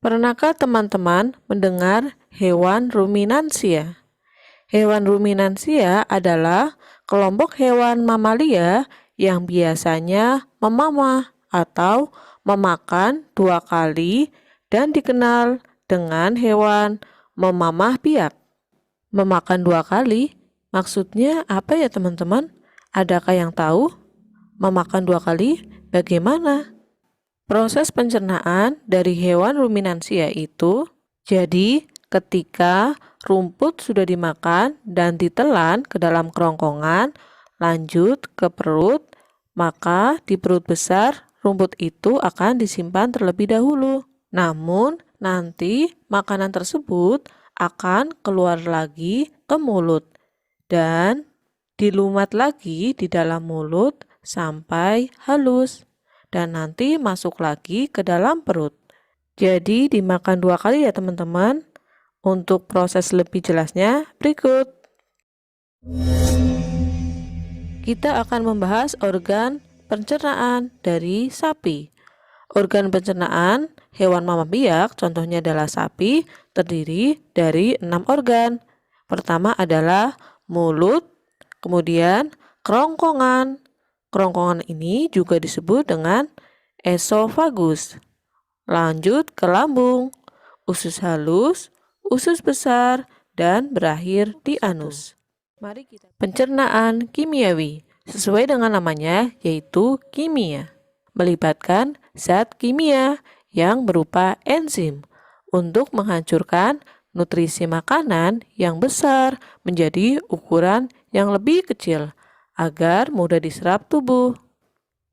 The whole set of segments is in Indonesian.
Pernahkah teman-teman mendengar hewan ruminansia? Hewan ruminansia adalah kelompok hewan mamalia yang biasanya memamah atau memakan 2 kali dan dikenal dengan hewan memamah biak. Memakan 2 kali, maksudnya apa ya teman-teman? Adakah yang tahu? Memakan 2 kali bagaimana? Proses pencernaan dari hewan ruminansia itu, jadi ketika rumput sudah dimakan dan ditelan ke dalam kerongkongan, lanjut ke perut, maka di perut besar rumput itu akan disimpan terlebih dahulu. Namun, nanti makanan tersebut akan keluar lagi ke mulut dan dilumat lagi di dalam mulut sampai halus dan nanti masuk lagi ke dalam perut. Jadi dimakan 2 kali ya teman-teman. Untuk proses lebih jelasnya berikut. Kita akan membahas organ pencernaan dari sapi. Organ pencernaan hewan mama biak, contohnya adalah sapi, terdiri dari 6 organ. Pertama adalah mulut, kemudian kerongkongan. Kerongkongan ini juga disebut dengan esofagus. Lanjut ke lambung, usus halus, usus besar, dan berakhir di anus. Pencernaan kimiawi sesuai dengan namanya yaitu kimia, melibatkan zat kimia yang berupa enzim untuk menghancurkan nutrisi makanan yang besar menjadi ukuran yang lebih kecil agar mudah diserap tubuh.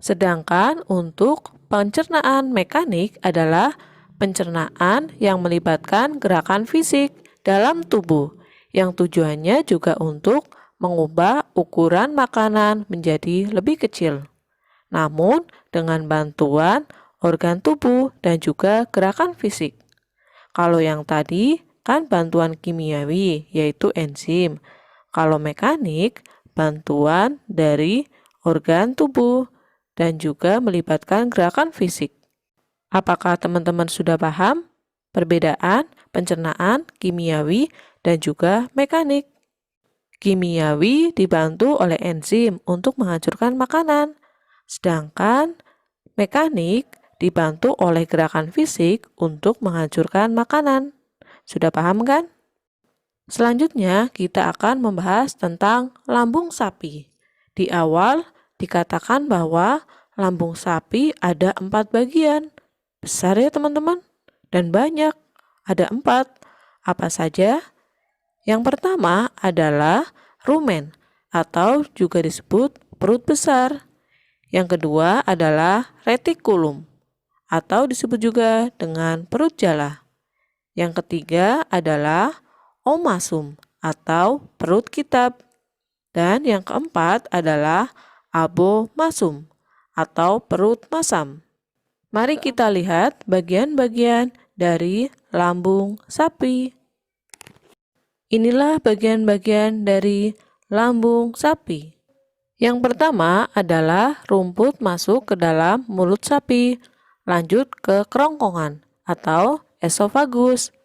Sedangkan untuk pencernaan mekanik adalah pencernaan yang melibatkan gerakan fisik dalam tubuh yang tujuannya juga untuk mengubah ukuran makanan menjadi lebih kecil. Namun dengan bantuan organ tubuh dan juga gerakan fisik. Kalau yang tadi kan bantuan kimiawi yaitu enzim. Kalau mekanik bantuan dari organ tubuh dan juga melibatkan gerakan fisik. Apakah teman-teman sudah paham perbedaan pencernaan kimiawi dan juga mekanik? Kimiawi dibantu oleh enzim untuk menghancurkan makanan, sedangkan mekanik dibantu oleh gerakan fisik untuk menghancurkan makanan. Sudah paham kan? Selanjutnya kita akan membahas tentang lambung sapi. Di awal dikatakan bahwa lambung sapi ada 4 bagian. Besar ya teman-teman? Dan banyak. Ada 4. Apa saja? Yang pertama adalah rumen atau juga disebut perut besar. Yang kedua adalah retikulum atau disebut juga dengan perut jala. Yang ketiga adalah omasum atau perut kitab. Dan yang keempat adalah abomasum atau perut masam. Mari kita lihat bagian-bagian dari lambung sapi. Inilah bagian-bagian dari lambung sapi. Yang pertama adalah rumput masuk ke dalam mulut sapi, lanjut ke kerongkongan atau esofagus.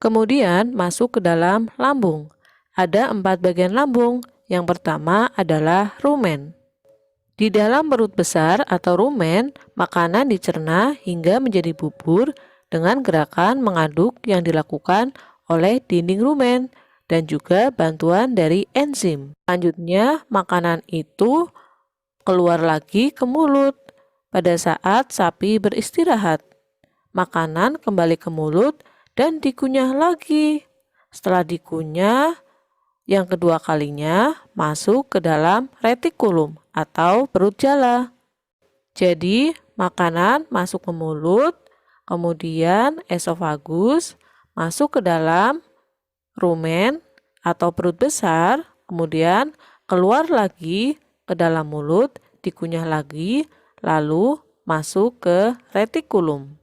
Kemudian masuk ke dalam lambung. Ada 4 bagian lambung. Yang pertama adalah rumen. Di dalam perut besar atau rumen, makanan dicerna hingga menjadi bubur dengan gerakan mengaduk yang dilakukan oleh dinding rumen dan juga bantuan dari enzim. Selanjutnya, makanan itu keluar lagi ke mulut pada saat sapi beristirahat. Makanan kembali ke mulut dan dikunyah lagi. Setelah dikunyah, yang kedua kalinya masuk ke dalam retikulum atau perut jala. Jadi, makanan masuk ke mulut, kemudian esofagus, masuk ke dalam rumen atau perut besar, kemudian keluar lagi ke dalam mulut, dikunyah lagi, lalu masuk ke retikulum.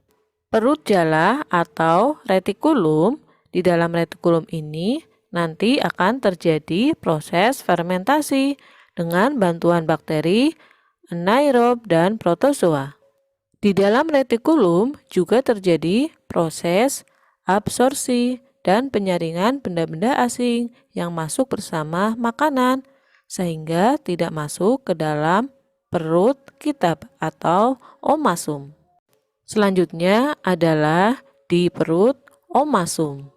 Perut jala atau retikulum, di dalam retikulum ini nanti akan terjadi proses fermentasi dengan bantuan bakteri anaerob, dan protozoa. Di dalam retikulum juga terjadi proses absorpsi dan penyaringan benda-benda asing yang masuk bersama makanan, sehingga tidak masuk ke dalam perut kita atau omasum. Selanjutnya adalah di perut omasum.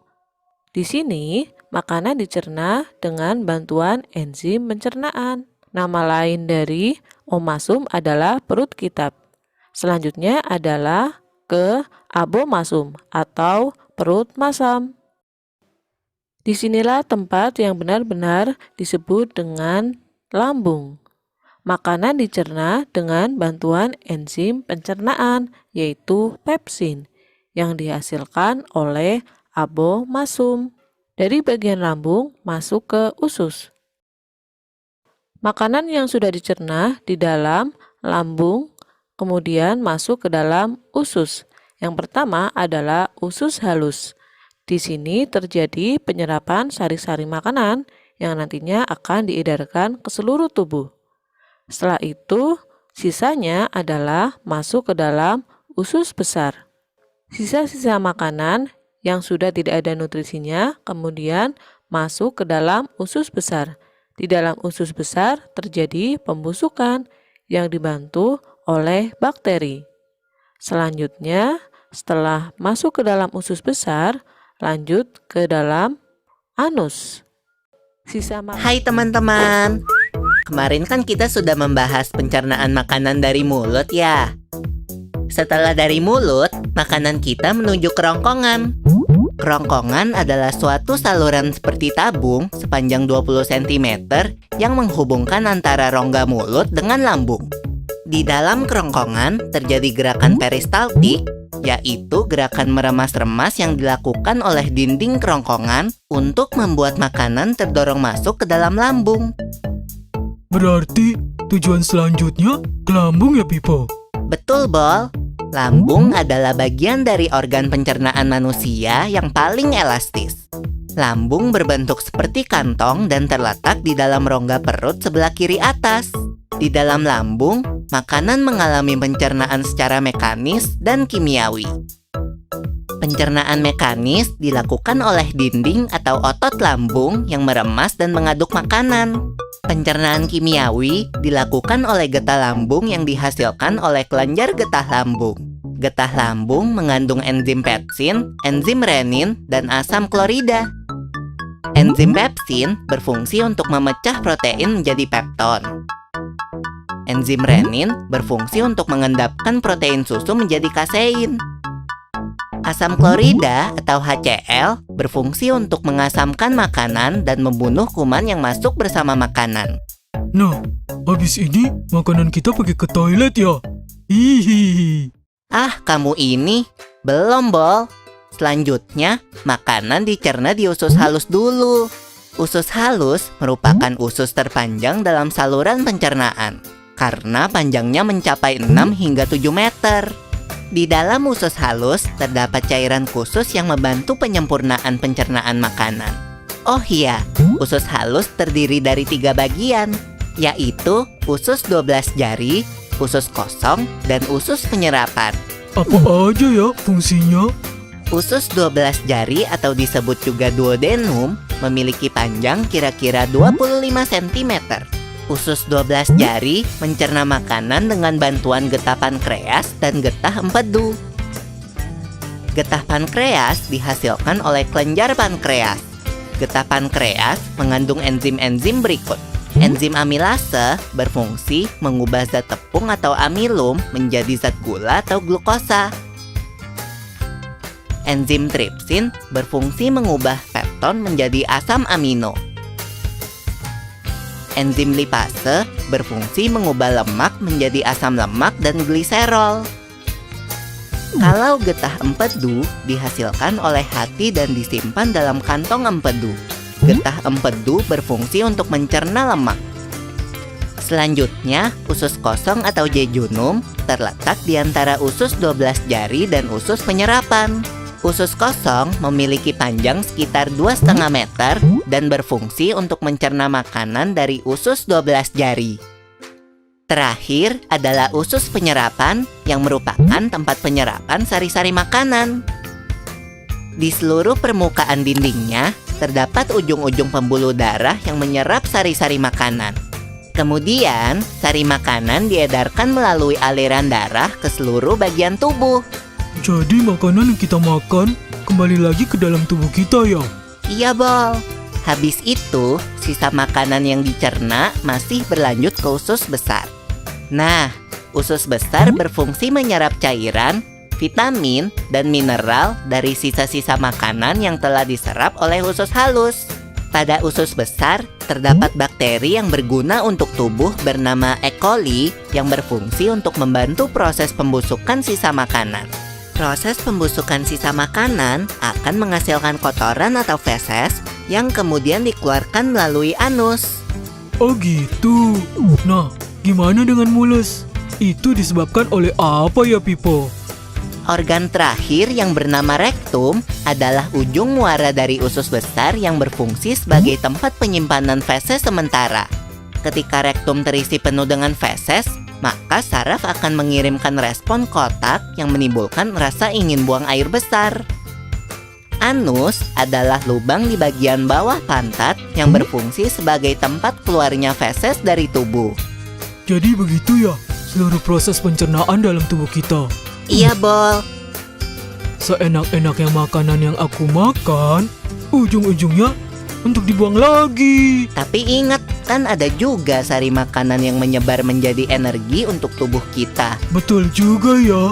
Di sini, makanan dicerna dengan bantuan enzim pencernaan. Nama lain dari omasum adalah perut kitab. Selanjutnya adalah ke abomasum atau perut masam. Disinilah tempat yang benar-benar disebut dengan lambung. Makanan dicerna dengan bantuan enzim pencernaan, yaitu pepsin, yang dihasilkan oleh abomasum. Dari bagian lambung masuk ke usus. Makanan yang sudah dicerna di dalam lambung kemudian masuk ke dalam usus. Yang pertama adalah usus halus. Di sini terjadi penyerapan sari-sari makanan yang nantinya akan diedarkan ke seluruh tubuh. Setelah itu, sisanya adalah masuk ke dalam usus besar. Sisa-sisa makanan yang sudah tidak ada nutrisinya kemudian masuk ke dalam usus besar. Di dalam usus besar terjadi pembusukan yang dibantu oleh bakteri. Selanjutnya, setelah masuk ke dalam usus besar, lanjut ke dalam anus. Hai teman-teman, kemarin kan kita sudah membahas pencernaan makanan dari mulut ya. Setelah dari mulut, makanan kita menuju kerongkongan. Kerongkongan adalah suatu saluran seperti tabung sepanjang 20 cm yang menghubungkan antara rongga mulut dengan lambung. Di dalam kerongkongan terjadi gerakan peristaltik, yaitu gerakan meremas-remas yang dilakukan oleh dinding kerongkongan untuk membuat makanan terdorong masuk ke dalam lambung. Berarti tujuan selanjutnya ke lambung ya, Pipo? Betul, Bol. Lambung adalah bagian dari organ pencernaan manusia yang paling elastis. Lambung berbentuk seperti kantong dan terletak di dalam rongga perut sebelah kiri atas. Di dalam lambung, makanan mengalami pencernaan secara mekanis dan kimiawi. Pencernaan mekanis dilakukan oleh dinding atau otot lambung yang meremas dan mengaduk makanan. Pencernaan kimiawi dilakukan oleh getah lambung yang dihasilkan oleh kelenjar getah lambung. Getah lambung mengandung enzim pepsin, enzim renin, dan asam klorida. Enzim pepsin berfungsi untuk memecah protein menjadi pepton. Enzim renin berfungsi untuk mengendapkan protein susu menjadi kasein. Asam klorida atau HCl berfungsi untuk mengasamkan makanan dan membunuh kuman yang masuk bersama makanan. Nah, habis ini makanan kita pergi ke toilet ya? Hihihi. Ah, kamu ini belum, Bol. Selanjutnya, makanan dicerna di usus halus dulu. Usus halus merupakan usus terpanjang dalam saluran pencernaan karena panjangnya mencapai 6 hingga 7 meter. Di dalam usus halus terdapat cairan khusus yang membantu penyempurnaan pencernaan makanan. Oh iya, usus halus terdiri dari 3 bagian, yaitu usus 12 jari, usus kosong, dan usus penyerapan. Apa aja ya fungsinya? Usus 12 jari atau disebut juga duodenum memiliki panjang kira-kira 25 cm. Usus 12 jari mencerna makanan dengan bantuan getah pankreas dan getah empedu. Getah pankreas dihasilkan oleh kelenjar pankreas. Getah pankreas mengandung enzim-enzim berikut. Enzim amilase berfungsi mengubah zat tepung atau amilum menjadi zat gula atau glukosa. Enzim tripsin berfungsi mengubah pepton menjadi asam amino. Enzim lipase berfungsi mengubah lemak menjadi asam lemak dan gliserol. Kalau getah empedu dihasilkan oleh hati dan disimpan dalam kantong empedu. Getah empedu berfungsi untuk mencerna lemak. Selanjutnya, usus kosong atau jejunum terletak di antara usus 12 jari dan usus penyerapan. Usus kosong memiliki panjang sekitar 2,5 meter dan berfungsi untuk mencerna makanan dari usus 12 jari. Terakhir adalah usus penyerapan yang merupakan tempat penyerapan sari-sari makanan. Di seluruh permukaan dindingnya terdapat ujung-ujung pembuluh darah yang menyerap sari-sari makanan. Kemudian, sari makanan diedarkan melalui aliran darah ke seluruh bagian tubuh. Jadi makanan yang kita makan kembali lagi ke dalam tubuh kita ya? Iya, Bol. Habis itu, sisa makanan yang dicerna masih berlanjut ke usus besar. Nah, usus besar berfungsi menyerap cairan, vitamin, dan mineral dari sisa-sisa makanan yang telah diserap oleh usus halus. Pada usus besar, terdapat bakteri yang berguna untuk tubuh bernama E. coli yang berfungsi untuk membantu proses pembusukan sisa makanan. Proses pembusukan sisa makanan akan menghasilkan kotoran atau feses yang kemudian dikeluarkan melalui anus. Oh gitu. Nah, gimana dengan mules? Itu disebabkan oleh apa ya, Pipo? Organ terakhir yang bernama rektum adalah ujung muara dari usus besar yang berfungsi sebagai tempat penyimpanan feses sementara. Ketika rektum terisi penuh dengan feses, maka saraf akan mengirimkan respon kotak yang menimbulkan rasa ingin buang air besar. Anus adalah lubang di bagian bawah pantat yang berfungsi sebagai tempat keluarnya feses dari tubuh. Jadi begitu ya, seluruh proses pencernaan dalam tubuh kita. Iya, Bol. Seenak-enaknya makanan yang aku makan, ujung-ujungnya untuk dibuang lagi. Tapi ingat, kan ada juga sari makanan yang menyebar menjadi energi untuk tubuh kita. Betul juga ya.